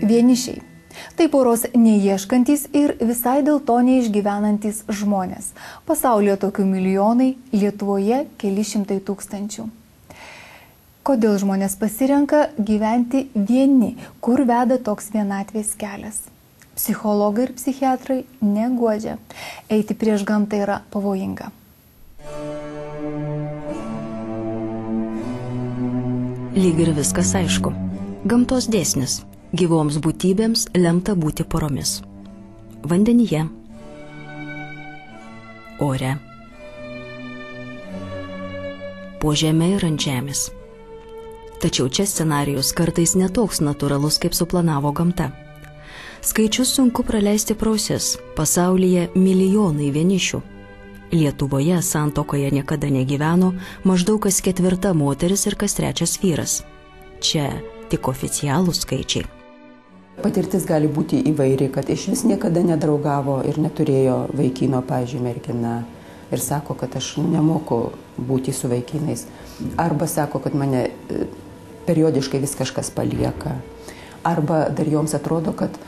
Vienišiai. Tai poros neieškantys ir visai dėl to neišgyvenantys žmonės. Pasaulyje tokių milijonai, Lietuvoje keli šimtai tūkstančių. Kodėl žmonės pasirenka gyventi vieni, kur veda toks vienatvės kelias? Psichologai ir psichiatrai neguodžia. Eiti prieš gamtą yra pavojinga. Lyg ir viskas aišku. Gamtos dėsnis. Gyvoms būtybėms lemta būti poromis. Vandenyje, ore, po žeme ir ant žemės. Tačiau čia scenarijus kartais netoks natūralus, kaip suplanavo gamta. Skaičius sunku praleisti pro ausis. Pasaulyje milijonai vienišių. Lietuvoje santuokoje niekada negyveno maždaug kas ketvirta moteris ir kas trečias vyras. Čia tik oficialūs skaičiai. Patirtis gali būti įvairi, kad iš vis niekada nedraugavo ir neturėjo vaikino, pavyzdžiui, mergina. Ir sako, kad aš nemoku būti su vaikinais. Arba sako, kad mane periodiškai vis kažkas palieka. Arba dar joms atrodo, kad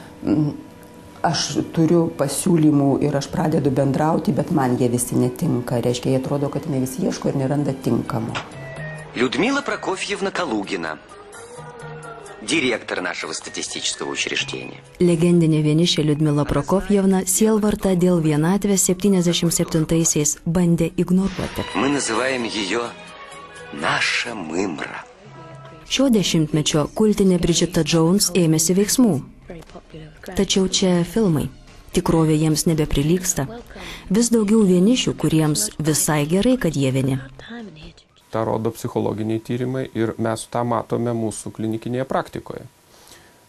aš turiu pasiūlymų ir aš pradedu bendrauti, bet man jie visi netinka. Reiškia, jie atrodo, kad jinai vis ieško ir neranda tinkamo. Людмила Прокофьевна Калугина, директор нашего статистического учреждения. Legendinė vienišė Liudmila Prokofjevna sielvartą dėl vienatvės 77-aisiais bandė ignoruoti. Мы называем ее наша мымра. Šio dešimtmečio kultinė Bridget Jones ėmėsi veiksmų. Tačiau čia filmai. Tikrovė jiems nebeprilygsta. Vis daugiau vienišių, kuriems visai gerai, kad jie vieni. Ta rodo psichologiniai tyrimai ir mes tą matome mūsų klinikinėje praktikoje.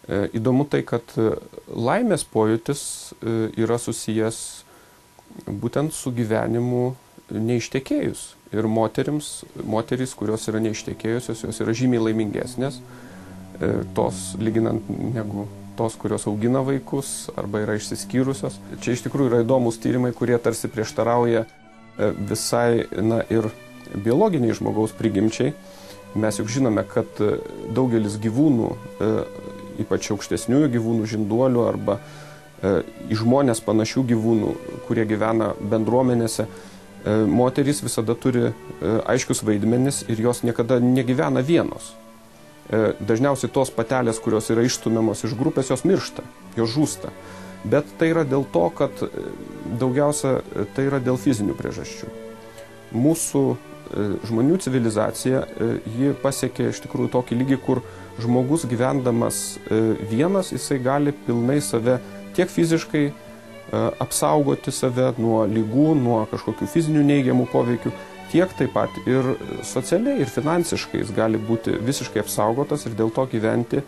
Įdomu tai, kad laimės pojūtis yra susijęs būtent su gyvenimu neištekėjus. Ir moterys, kurios yra neištekėjusios, jos yra žymiai laimingesnės, tos lyginant negu tos, kurios augina vaikus arba yra išsiskyrusios. Čia iš tikrųjų yra įdomus tyrimai, kurie tarsi prieštarauja visai ir biologiniai žmogaus prigimčiai. Mes juk žinome, kad daugelis gyvūnų, ypač aukštesniųjų gyvūnų, žinduolių arba į žmonės panašių gyvūnų, kurie gyvena bendruomenėse, moterys visada turi aiškius vaidmenis ir jos niekada negyvena vienos. Dažniausiai tos patelės, kurios yra išstumiamos iš grupės, jos miršta, jos žūsta. Bet tai yra dėl to, kad daugiausia tai yra dėl fizinių priežasčių. Mūsų žmonių civilizacija, ji pasiekė iš tikrųjų tokį lygį, kur žmogus gyvendamas vienas, jisai gali pilnai save tiek fiziškai apsaugoti save nuo ligų, nuo kažkokių fizinių neigiamų poveikių, tiek taip pat ir socialiai ir finansiškai jis gali būti visiškai apsaugotas ir dėl to gyventi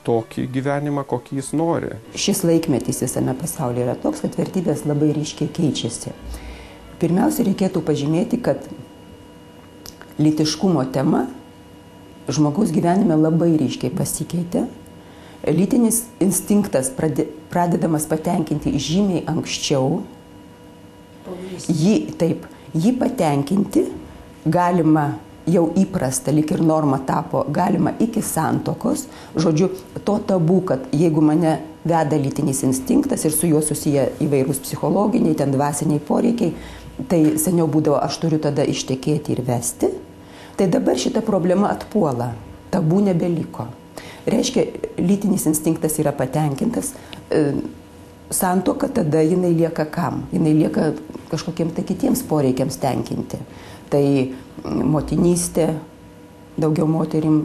tokį gyvenimą, kokį jis nori. Šis laikmetis visame pasaulyje yra toks, kad vertybės labai ryškiai keičiasi. Pirmiausia, reikėtų pažymėti, kad lytiškumo tema žmogaus gyvenime labai ryškiai pasikeitė. Lytinis instinktas pradedamas patenkinti žymiai anksčiau. Jį patenkinti galima jau įprasta, lyg ir norma tapo, galima iki santuokos. Žodžiu, to tabu, kad jeigu mane veda lytinis instinktas ir su juo susiję įvairūs psichologiniai, dvasiniai poreikiai, tai seniau būdavo, aš turiu tada ištekėti ir vesti. Tai dabar šita problema atpuola, tabų nebeliko. Reiškia, lytinis instinktas yra patenkintas, santuoka tada jinai lieka kam? Jinai lieka kažkokiem tai kitiems poreikiams tenkinti. Tai motinystė, daugiau moterim,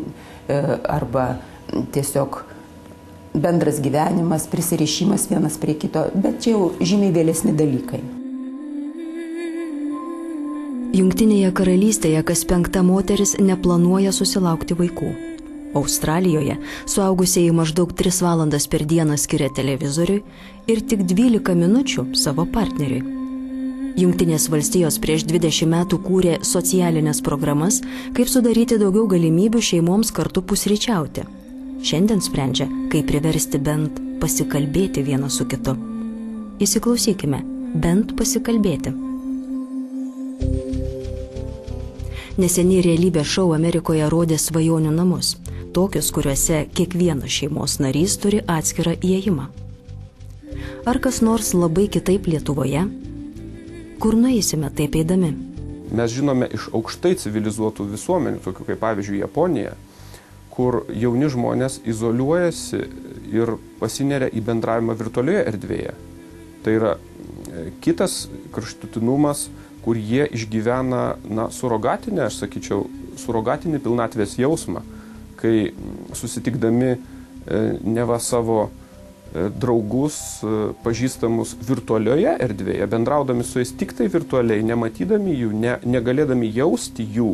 arba tiesiog bendras gyvenimas, prisirišimas vienas prie kito, bet čia jau žymiai vėlesni dalykai. Jungtinėje karalystėje kas 5 moteris neplanuoja susilaukti vaikų. Australijoje suaugusieji maždaug 3 valandas per dieną skiria televizoriui ir tik 12 minučių savo partneriui. Jungtinės valstijos prieš 20 metų kūrė socialinės programas, kaip sudaryti daugiau galimybių šeimoms kartu pusryčiauti. Šiandien sprendžia, kaip priversti bent pasikalbėti vienas su kitu. Įsiklausykime, bent pasikalbėti. Neseniai realybės šou Amerikoje rodė Svajonių namus. tokius, kuriuose kiekvienas šeimos narys turi atskirą įėjimą. Ar kas nors labai kitaip Lietuvoje? Kur nueisime taip eidami? Mes žinome iš aukštai civilizuotų visuomenių, tokių kaip pavyzdžiui Japonija, kur jauni žmonės izoliuojasi ir pasineria į bendravimą virtualioje erdvėje. Tai yra kitas kraštutinumas, kur jie išgyvena surogatinę, aš sakyčiau, surogatinį pilnatvės jausmą, kai susitikdami neva savo draugus, pažįstamus virtualioje erdvėje, bendraudami su jais tik tai virtualiai, nematydami jų, negalėdami jausti jų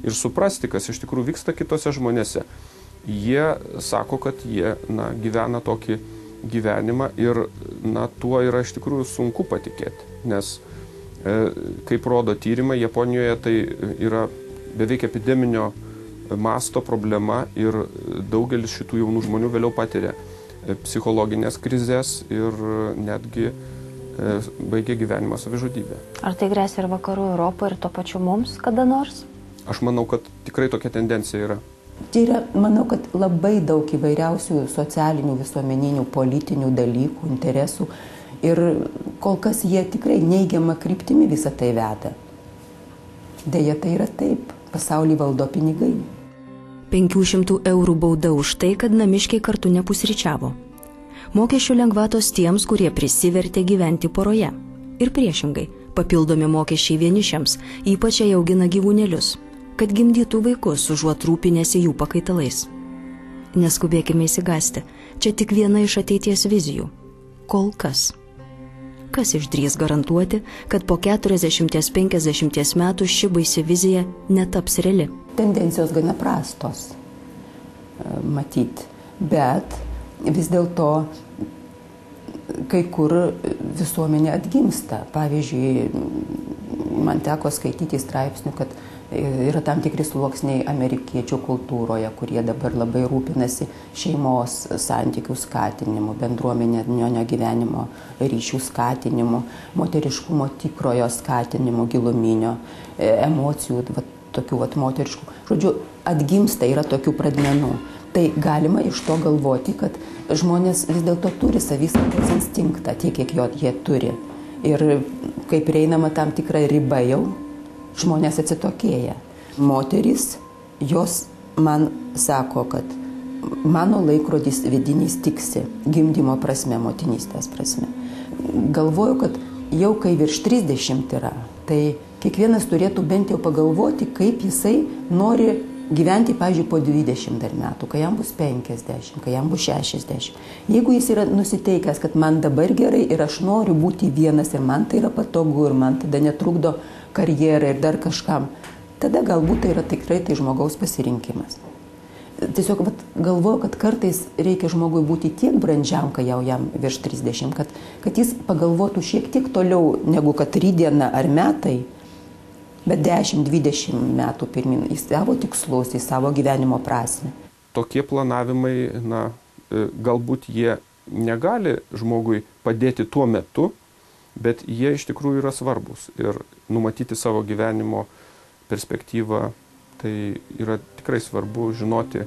ir suprasti, kas iš tikrųjų vyksta kitose žmonėse, jie sako, kad jie gyvena tokį gyvenimą ir tuo yra iš tikrųjų sunku patikėti, nes kaip rodo tyrimai, Japonijoje tai yra beveik epideminio masto problema ir daugelis šitų jaunų žmonių vėliau patiria psichologinės krizės ir netgi baigia gyvenimą savižudybę. Ar tai grėsia ir vakarų Europoje ir to pačiu mums kada nors? Aš manau, kad tikrai tokia tendencija yra. Tai yra, manau, kad labai daug įvairiausių socialinių, visuomeninių, politinių dalykų, interesų ir kol kas jie tikrai neigiamą kryptimį visą tai veda. Deja, tai yra taip. Pasaulį valdo pinigai. 500 eurų bauda už tai, kad namiškiai kartu nepusryčiavo. Mokesčių lengvatos tiems, kurie prisivertė gyventi poroje. Ir priešingai, papildomi mokesčiai vienišiams, ypač jei augina gyvūnėlius, kad gimdytų vaikus užuot rūpinėsi jų pakaitalais. Neskubėkime įsigąsti, čia tik viena iš ateities vizijų. Kol kas. Kas išdrįs garantuoti, kad po 40-50 metų ši baisi vizija netaps reali? Tendencijos gana prastos, matyt, bet vis dėlto kai kur visuomenė atgimsta. Pavyzdžiui, man teko skaityti straipsnių, kad yra tam tikri sluoksniai amerikiečių kultūroje, kurie dabar labai rūpinasi šeimos santykių skatinimu, bendruomeninio gyvenimo ryšių skatinimu, moteriškumo tikrojo skatinimu, giluminio, emocijų, tokių moteriškų. Žodžiu, atgimsta yra tokių pradmenų. Tai galima iš to galvoti, kad žmonės vis dėlto turi savisaugos instinktą, tiek, kiek jie turi. Ir kai prieinama tam tikrą ribą jau, žmonės atsitokėja. Moterys, jos man sako, kad mano laikrodis vidinis tiksi gimdymo prasme, motinystės prasme. Galvoju, kad jau kai virš 30 yra, tai kiekvienas turėtų bent jau pagalvoti, kaip jisai nori gyventi, pavyzdžiui, po 20 dar metų, kai jam bus 50, kai jam bus 60. Jeigu jis yra nusiteikęs, kad man dabar gerai ir aš noriu būti vienas ir man tai yra patogu ir man tada netrukdo karjerą ir dar kažkam, tada galbūt tai yra tikrai tai žmogaus pasirinkimas. Tiesiog galvoju, kad kartais reikia žmogui būti tiek brandžiam, kai jau jam virš 30, kad jis pagalvotų šiek tiek toliau negu kad rytdiena ar metai, bet 10-20 metų pirmin į savo tikslus, į savo gyvenimo prasmę. Tokie planavimai, galbūt jie negali žmogui padėti tuo metu, bet jie iš tikrųjų yra svarbus. Ir numatyti savo gyvenimo perspektyvą, tai yra tikrai svarbu žinoti,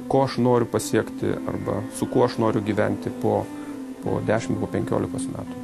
ko aš noriu pasiekti arba su kuo aš noriu gyventi po 10-15 metų.